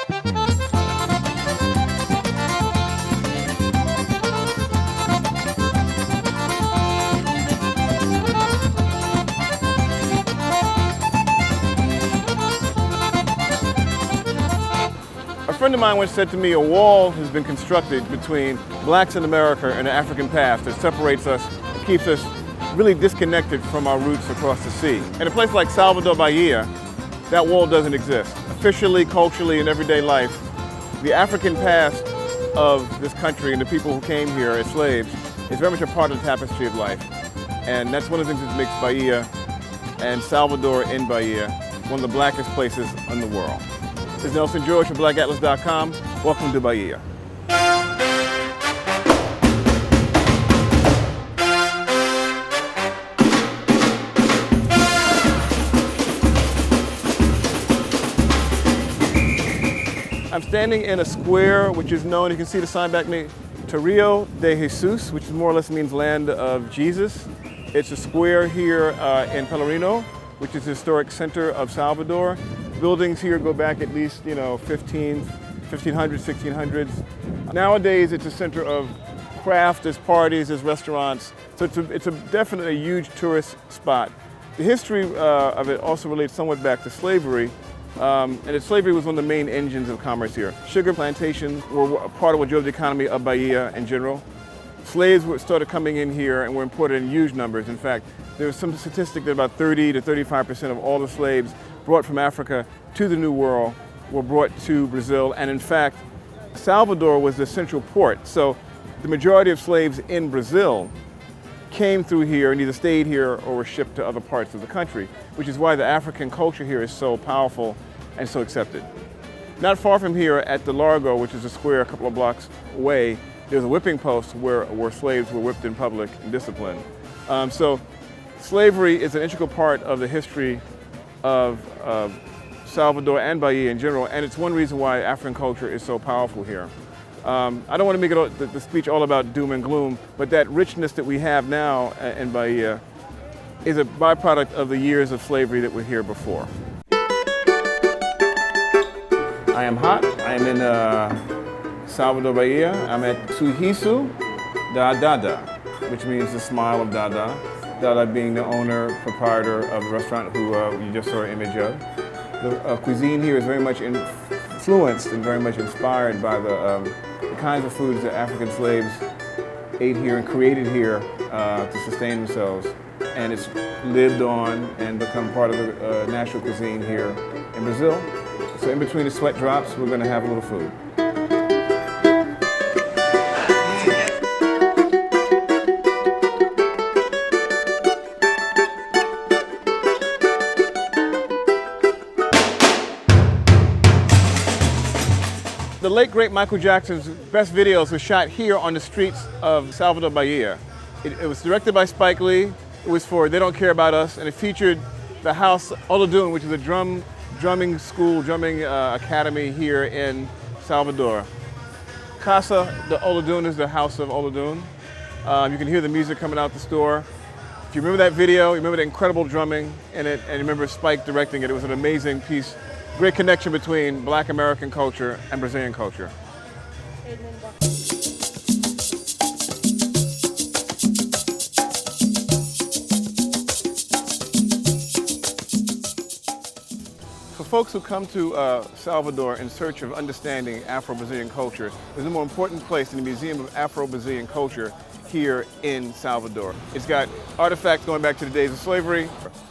A friend of mine once said to me, a wall has been constructed between blacks in America and the African past that separates us and keeps us really disconnected from our roots across the sea. In a place like Salvador da Bahia, that wall doesn't exist. Officially, culturally, in everyday life, the African past of this country and the people who came here as slaves is very much a part of the tapestry of life. And that's one of the things that makes Bahia and Salvador in Bahia one of the blackest places in the world. This is Nelson George from BlackAtlas.com. Welcome to Bahia. I'm standing in a square which is known, you can see the sign back me, Rio de Jesus, which more or less means land of Jesus. It's a square here in Pelourinho, which is the historic center of Salvador. Buildings here go back at least, 1500s, 1600s. Nowadays, it's a center of craft, there's parties, there's restaurants. So it's definitely a huge tourist spot. The history of it also relates somewhat back to slavery. And slavery was one of the main engines of commerce here. Sugar plantations were a part of what drove the economy of Bahia in general. Slaves started coming in here and were imported in huge numbers. In fact, there was some statistic that about 30 to 35% of all the slaves brought from Africa to the New World were brought to Brazil. And in fact, Salvador was the central port. So the majority of slaves in Brazil came through here and either stayed here or were shipped to other parts of the country, which is why the African culture here is so powerful and so accepted. Not far from here at the Largo, which is a square a couple of blocks away, there's a whipping post where slaves were whipped in public and disciplined. So slavery is an integral part of the history of Salvador and Bahia in general, and it's one reason why African culture is so powerful here. I don't want to make it the speech all about doom and gloom, but that richness that we have now in Bahia is a byproduct of the years of slavery that were here before. I am hot. I am in Salvador, Bahia. I'm at Sorriso da Dada, which means the smile of Dada. Dada being the owner, proprietor of the restaurant who you just saw an image of. The cuisine here is very much influenced and very much inspired by the kinds of foods that African slaves ate here and created here to sustain themselves. And it's lived on and become part of the national cuisine here in Brazil. So in between the sweat drops, we're going to have a little food. The late great Michael Jackson's best videos were shot here on the streets of Salvador, Bahia. It was directed by Spike Lee. It was for They Don't Care About Us, and it featured the house Olodum, which is a drumming school, drumming academy here in Salvador. Casa de Olodum is the house of Olodum. You can hear the music coming out the store. If you remember that video, you remember the incredible drumming in it, and you remember Spike directing it. It was an amazing piece. Great connection between Black American culture and Brazilian culture. For folks who come to Salvador in search of understanding Afro-Brazilian culture, there's no more important place than the Museum of Afro-Brazilian Culture here in Salvador. It's got artifacts going back to the days of slavery.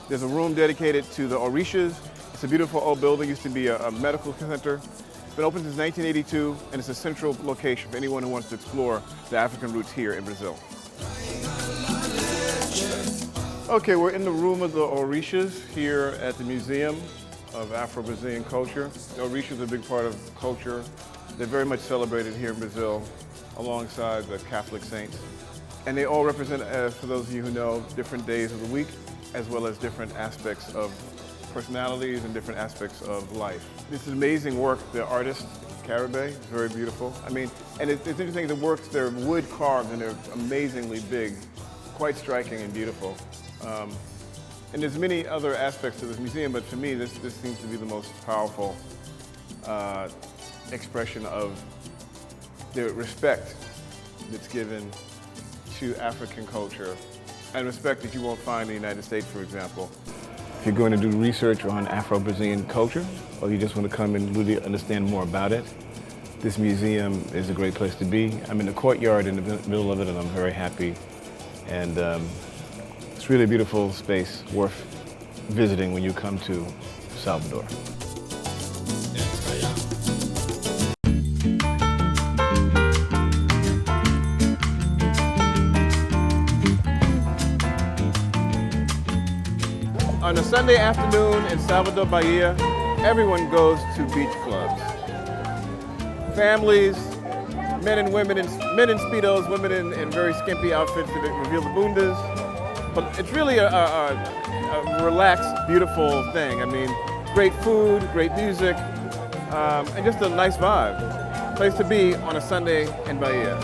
There's a room dedicated to the Orishas. It's a beautiful old building, used to be a medical center. It's been open since 1982, and it's a central location for anyone who wants to explore the African roots here in Brazil. Okay, we're in the room of the Orishas here at the Museum of Afro-Brazilian Culture. The Orishas are a big part of culture. They're very much celebrated here in Brazil alongside the Catholic saints. And they all represent, for those of you who know, different days of the week, as well as different aspects of personalities and different aspects of life. This is amazing work. The artist, Caribe, is very beautiful. I mean, and it's interesting, the works, they're wood carved and they're amazingly big, quite striking and beautiful. And there's many other aspects to this museum, but to me, this seems to be the most powerful expression of the respect that's given to African culture, and respect that you won't find in the United States, for example. If you're going to do research on Afro-Brazilian culture, or you just want to come and really understand more about it, this museum is a great place to be. I'm in the courtyard in the middle of it, and I'm very happy. And it's really a beautiful space, worth visiting when you come to Salvador. On a Sunday afternoon in Salvador, Bahia, everyone goes to beach clubs. Families, men and women, men in Speedos, women in very skimpy outfits that reveal the bundas. But it's really a relaxed, beautiful thing. I mean, great food, great music, and just a nice vibe. Place to be on a Sunday in Bahia.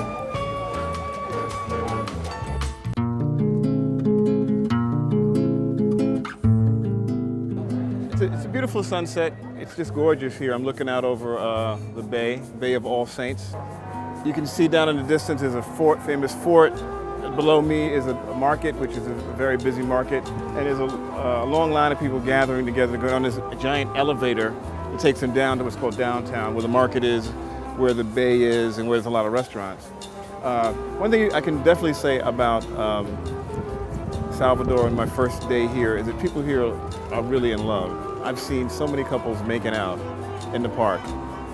It's a beautiful sunset. It's just gorgeous here. I'm looking out over the Bay of All Saints. You can see down in the distance is a famous fort. Below me is a market, which is a very busy market. And there's a long line of people gathering together to go on this giant elevator that takes them down to what's called downtown, where the market is, where the bay is, and where there's a lot of restaurants. One thing I can definitely say about Salvador and my first day here is that people here are really in love. I've seen so many couples making out in the park,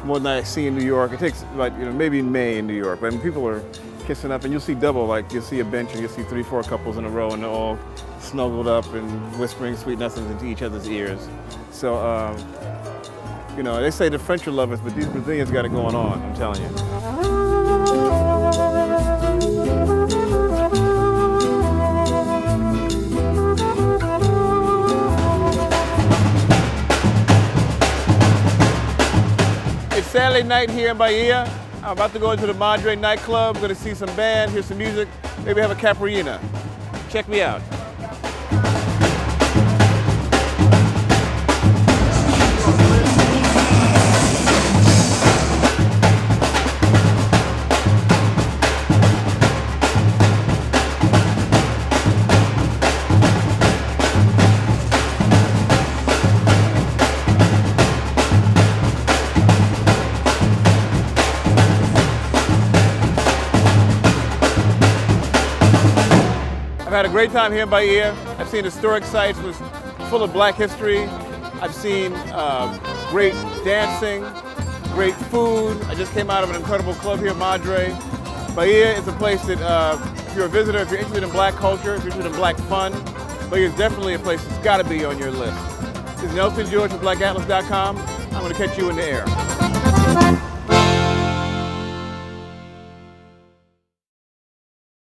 more than I see in New York. It takes like, maybe in May in New York, but people are kissing up, and you'll see double, like you'll see a bench and you'll see 3, 4 couples in a row, and they're all snuggled up and whispering sweet nothings into each other's ears. So, they say the French are lovers, but these Brazilians got it going on, I'm telling you. Saturday night here in Bahia. I'm about to go into the Madre nightclub. I'm going to see some band, hear some music, maybe have a capoeira. Check me out. I've had a great time here in Bahia. I've seen historic sites full of black history. I've seen great dancing, great food. I just came out of an incredible club here, Madre. Bahia is a place that, if you're a visitor, if you're interested in black culture, if you're interested in black fun, Bahia is definitely a place that's got to be on your list. This is Nelson George from BlackAtlas.com. I'm going to catch you in the air.